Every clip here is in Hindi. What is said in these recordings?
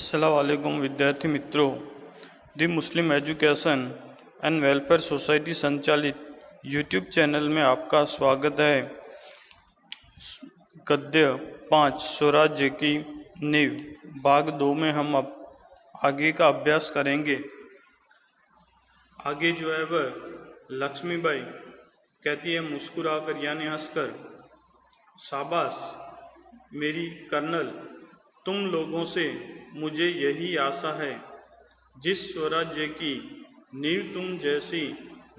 अस्सलाम वालेकुम विद्यार्थी मित्रों। दी मुस्लिम एजुकेशन एंड वेलफेयर सोसाइटी संचालित यूट्यूब चैनल में आपका स्वागत है। गद्य 5 स्वराज्य की नींव भाग 2 में हम अब आगे का अभ्यास करेंगे। आगे जो है वह लक्ष्मीबाई कहती है मुस्कुराकर यानी हंसकर, शाबाश मेरी कर्नल, तुम लोगों से मुझे यही आशा है। जिस स्वराज्य की नींव तुम जैसी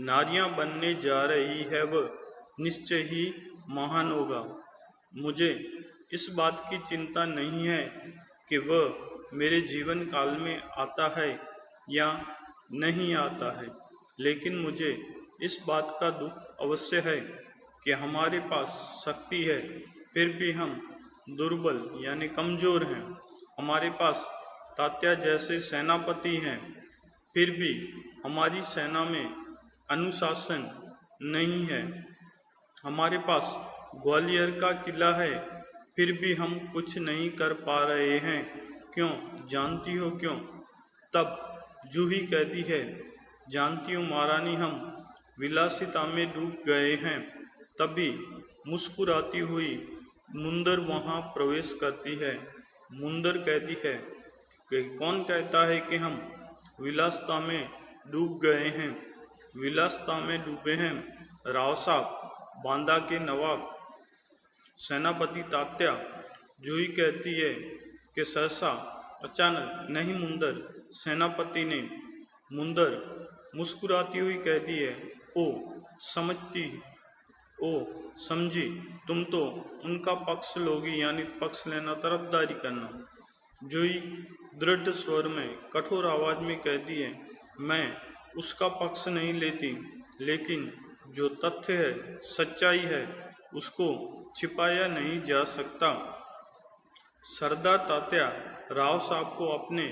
नारियां बनने जा रही है वह निश्चय ही महान होगा। मुझे इस बात की चिंता नहीं है कि वह मेरे जीवन काल में आता है या नहीं आता है, लेकिन मुझे इस बात का दुख अवश्य है कि हमारे पास शक्ति है फिर भी हम दुर्बल यानी कमज़ोर हैं। हमारे पास तात्या जैसे सेनापति हैं फिर भी हमारी सेना में अनुशासन नहीं है। हमारे पास ग्वालियर का किला है फिर भी हम कुछ नहीं कर पा रहे हैं। क्यों जानती हो क्यों? तब जूही कहती है, जानती हूँ महारानी, हम विलासिता में डूब गए हैं। तभी मुस्कुराती हुई मुंदर वहाँ प्रवेश करती है। मुंदर कहती है कि कौन कहता है कि हम विलासिता में डूब गए हैं? विलासिता में डूबे हैं राव साहब, बांदा के नवाब सेनापति तात्या। जूही कहती है कि सहसा अचानक नहीं मुंदर, सेनापति ने। मुंदर मुस्कुराती हुई कहती है, ओ समझी, तुम तो उनका पक्ष लोगी यानी पक्ष लेना, तरफदारी करना। जूही दृढ़ स्वर में कठोर आवाज में कहती है, मैं उसका पक्ष नहीं लेती, लेकिन जो तथ्य है, सच्चाई है, उसको छिपाया नहीं जा सकता। सरदार तात्या राव साहब को अपने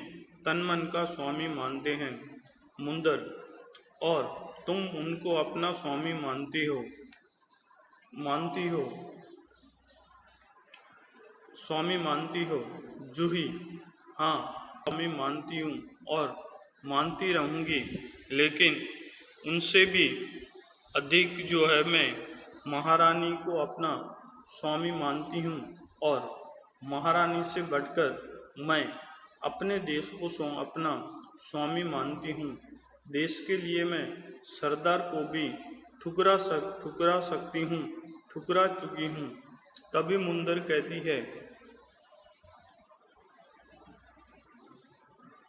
तन मन का स्वामी मानते हैं मुंदर, और तुम उनको अपना स्वामी मानती हो। स्वामी मानती हो जूही? हाँ, स्वामी मानती हूँ और मानती रहूँगी, लेकिन उनसे भी अधिक जो है मैं महारानी को अपना स्वामी मानती हूँ, और महारानी से बढ़कर मैं अपने देश को अपना स्वामी मानती हूँ। देश के लिए मैं सरदार को भी ठुकरा चुकी हूँ। तभी मुंदर कहती है,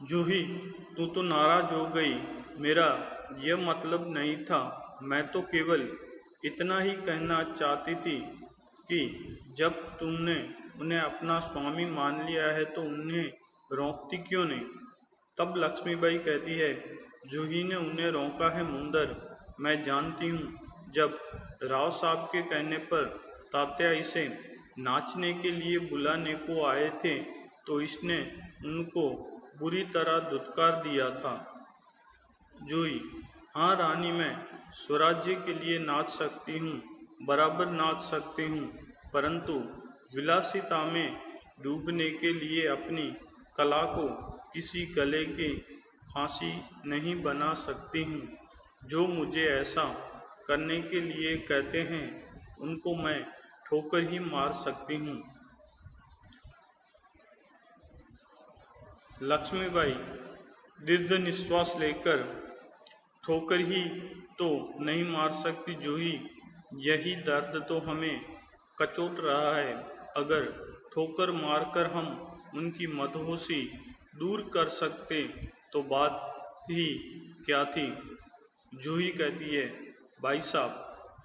जूही तू तो नाराज हो गई, मेरा यह मतलब नहीं था। मैं तो केवल इतना ही कहना चाहती थी कि जब तुमने उन्हें अपना स्वामी मान लिया है तो उन्हें रोकती क्यों नहीं? तब लक्ष्मीबाई कहती है, जूही ने उन्हें रोका है मुंदर, मैं जानती हूँ। जब राव साहब के कहने पर तात्या इसे नाचने के लिए बुलाने को आए थे तो इसने उनको बुरी तरह धुतकार दिया था। जूही, हाँ रानी, मैं स्वराज्य के लिए नाच सकती हूँ, बराबर नाच सकती हूँ, परंतु विलासिता में डूबने के लिए अपनी कला को किसी गले की फांसी नहीं बना सकती हूँ। जो मुझे ऐसा करने के लिए कहते हैं उनको मैं ठोकर ही मार सकती हूँ। लक्ष्मीबाई दीर्घ निश्वास लेकर, ठोकर ही तो नहीं मार सकती जूही, यही दर्द तो हमें कचोट रहा है। अगर ठोकर मारकर हम उनकी मदहोशी दूर कर सकते तो बात ही क्या थी। जूही कहती है, भाई साहब,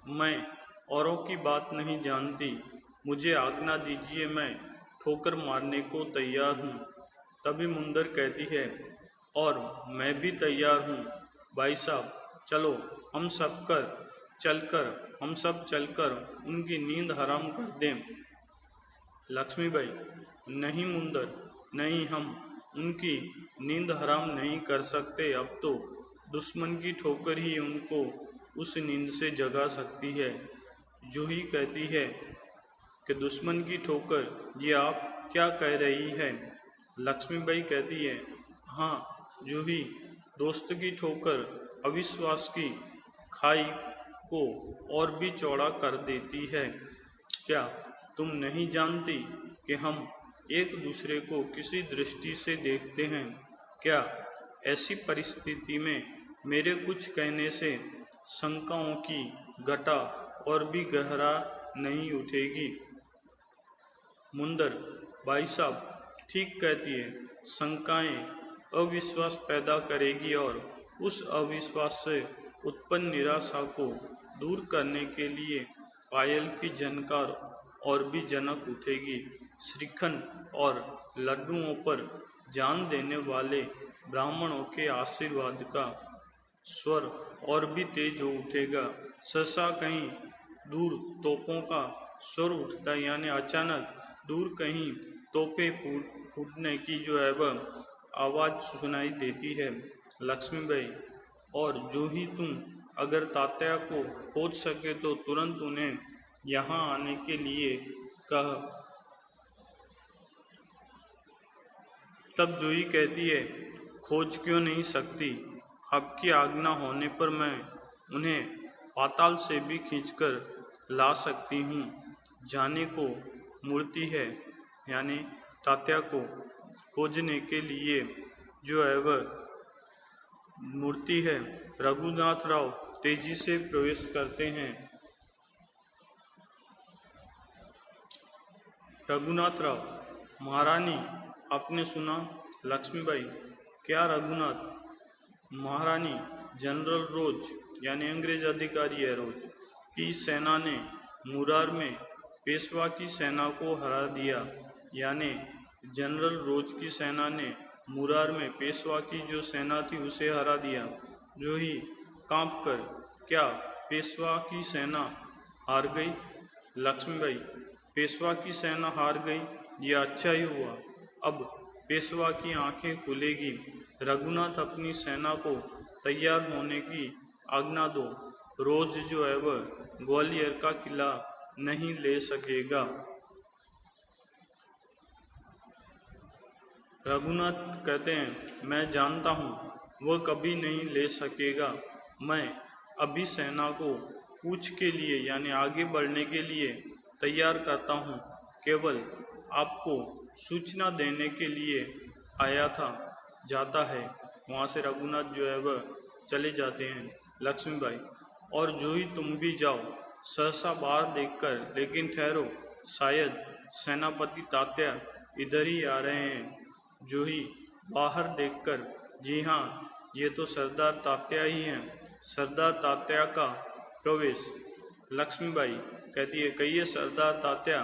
मैं औरों की बात नहीं जानती, मुझे आज्ञा दीजिए, मैं ठोकर मारने को तैयार हूँ। तभी मुंदर कहती है, और मैं भी तैयार हूँ भाई साहब, चलो हम सब चलकर उनकी नींद हराम कर दें। लक्ष्मीबाई, नहीं मुंदर, नहीं, हम उनकी नींद हराम नहीं कर सकते। अब तो दुश्मन की ठोकर ही उनको उस नींद से जगा सकती है। जूही कहती है कि दुश्मन की ठोकर, ये आप क्या कह रही है? लक्ष्मीबाई कहती है, हाँ जूही, दोस्त की ठोकर अविश्वास की खाई को और भी चौड़ा कर देती है। क्या तुम नहीं जानती कि हम एक दूसरे को किसी दृष्टि से देखते हैं? क्या ऐसी परिस्थिति में मेरे कुछ कहने से शंकाओं की घटा और भी गहरा नहीं उठेगी? मुंदर, भाई साहब ठीक कहती है, शंकाएं अविश्वास पैदा करेगी और उस अविश्वास से उत्पन्न निराशा को दूर करने के लिए पायल की झनकार और भी जनक उठेगी। श्रीखंड और लड्डुओं पर जान देने वाले ब्राह्मणों के आशीर्वाद का स्वर और भी तेज हो उठेगा। सहसा कहीं दूर तोपों का स्वर उठता, यानी अचानक दूर कहीं तोपे फूटने की जो है वह आवाज़ सुनाई देती है। लक्ष्मीबाई, और जो ही तुम अगर तात्या को खोज सके तो तुरंत उन्हें यहाँ आने के लिए कह। तब जूही कहती है, खोज क्यों नहीं सकती, आपकी आज्ञा होने पर मैं उन्हें पाताल से भी खींचकर ला सकती हूँ। जाने को मूर्ति है, यानी तात्या को खोजने के लिए जो है वह मूर्ति है। रघुनाथ राव तेजी से प्रवेश करते हैं। रघुनाथ राव, महारानी आपने सुना? लक्ष्मीबाई, क्या रघुनाथ? महारानी, जनरल रोज यानी अंग्रेज अधिकारी है रोज की सेना ने मुरार में पेशवा की सेना को हरा दिया। यानी जनरल रोज की सेना ने मुरार में पेशवा की जो सेना थी उसे हरा दिया। जो ही कांप कर, क्या पेशवा की सेना हार गई? लक्ष्मीबाई, पेशवा की सेना हार गई, यह अच्छा ही हुआ। अब पेशवा की आंखें खुलेगी। रघुनाथ, अपनी सेना को तैयार होने की आज्ञा दो। रोज जो है वह ग्वालियर का किला नहीं ले सकेगा। रघुनाथ कहते हैं, मैं जानता हूँ वह कभी नहीं ले सकेगा। मैं अभी सेना को कूच के लिए यानी आगे बढ़ने के लिए तैयार करता हूँ। केवल आपको सूचना देने के लिए आया था। जाता है। वहाँ से रघुनाथ जो है वह चले जाते हैं। लक्ष्मीबाई, और जूही तुम भी जाओ। सहसा बाहर देखकर, लेकिन ठहरो, शायद सेनापति तात्या इधर ही आ रहे हैं। जूही बाहर देखकर, जी हाँ, ये तो सरदार तात्या ही हैं। सरदार तात्या का प्रवेश। लक्ष्मीबाई कहती है, कहिए सरदार तात्या,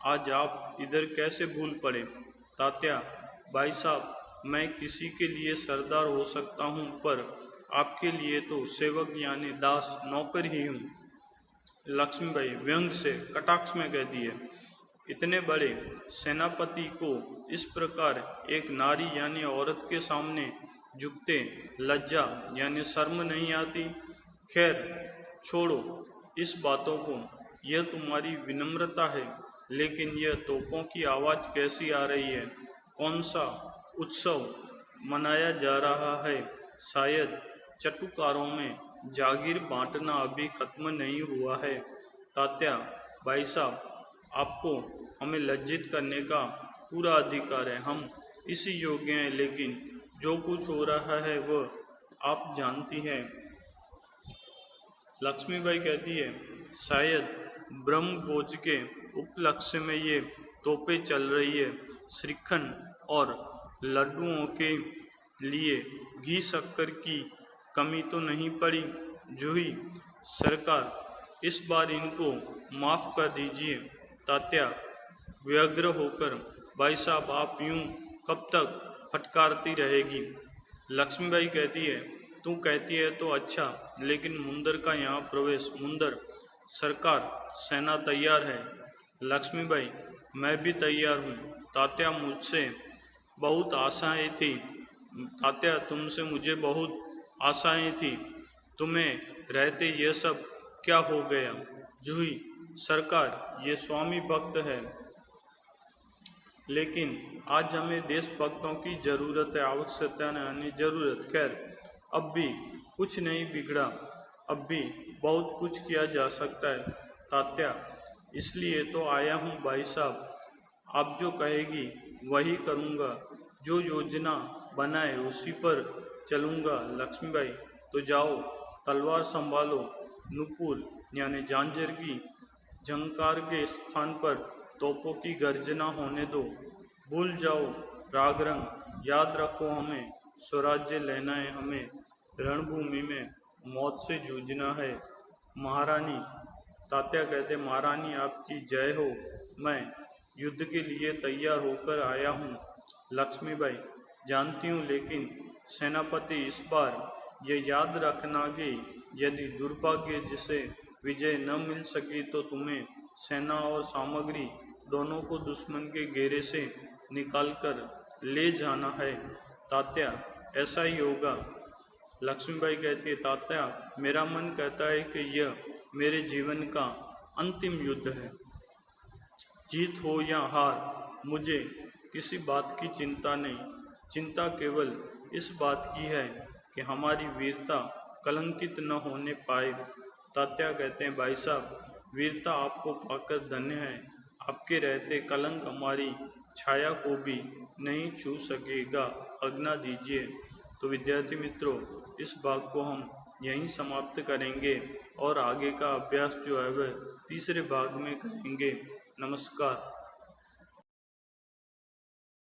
आज आप इधर कैसे भूल पड़े? तात्या, भाई साहब, मैं किसी के लिए सरदार हो सकता हूँ, पर आपके लिए तो सेवक यानी दास, नौकर ही हूँ। लक्ष्मीबाई व्यंग से कटाक्ष में कहती है, इतने बड़े सेनापति को इस प्रकार एक नारी यानी औरत के सामने झुकते लज्जा यानी शर्म नहीं आती? खैर छोड़ो इस बातों को, यह तुम्हारी विनम्रता है, लेकिन यह तोपों की आवाज़ कैसी आ रही है? कौन सा उत्सव मनाया जा रहा है? शायद चटुकारों में जागीर बांटना अभी खत्म नहीं हुआ है। तात्या, भाई साहब, आपको हमें लज्जित करने का पूरा अधिकार है। हम इसी योग्य हैं, लेकिन जो कुछ हो रहा है वह आप जानती हैं। लक्ष्मीबाई कहती है, शायद ब्रह्मभोज के उपलक्ष्य में ये तोपें चल रही है। श्रीखंड और लड्डुओं के लिए घी शक्कर की कमी तो नहीं पड़ी? जूही, सरकार, इस बार इनको माफ़ कर दीजिए। तात्या व्यग्र होकर, भाई साहब, आप यूं कब तक फटकारती रहेगी? लक्ष्मीबाई कहती है, तू कहती है तो अच्छा, लेकिन मुंदर का यहाँ प्रवेश। मुंदर, सरकार, सेना तैयार है। लक्ष्मीबाई, मैं भी तैयार हूँ। तात्या, मुझसे बहुत आशाएं थी। तात्या, तुमसे मुझे बहुत आशाएं थी, तुम्हें रहते यह सब क्या हो गया? जूही, सरकार, ये स्वामी भक्त है। लेकिन आज हमें देशभक्तों की ज़रूरत है, आवश्यकता नहीं ज़रूरत। खैर, अब भी कुछ नहीं बिगड़ा, अब भी बहुत कुछ किया जा सकता है तात्या। इसलिए तो आया हूँ भाई साहब, आप जो कहेगी वही करूँगा, जो योजना बनाए उसी पर चलूँगा। लक्ष्मीबाई, तो जाओ, तलवार संभालो, नुपुर यानी झांझर की झंकार के स्थान पर तोपों की गर्जना होने दो। भूल जाओ राग रंग, याद रखो हमें स्वराज्य लेना है, हमें रणभूमि में मौत से जूझना है। महारानी, तात्या कहते, महारानी आपकी जय हो, मैं युद्ध के लिए तैयार होकर आया हूँ। लक्ष्मीबाई, जानती हूँ, लेकिन सेनापति इस बार ये याद रखना कि यदि दुर्भाग्य से विजय न मिल सकी तो तुम्हें सेना और सामग्री दोनों को दुश्मन के घेरे से निकालकर ले जाना है। तात्या, ऐसा ही होगा। लक्ष्मीबाई कहती है, तात्या, मेरा मन कहता है कि यह मेरे जीवन का अंतिम युद्ध है। जीत हो या हार, मुझे किसी बात की चिंता नहीं। चिंता केवल इस बात की है कि हमारी वीरता कलंकित न होने पाए। तात्या कहते हैं, भाई साहब, वीरता आपको पाकर धन्य है। आपके रहते कलंक हमारी छाया को भी नहीं छू सकेगा। आज्ञा दीजिए। तो विद्यार्थी मित्रों, इस भाग को हम यहीं समाप्त करेंगे और आगे का अभ्यास जो है वह तीसरे भाग में करेंगे। नमस्कार।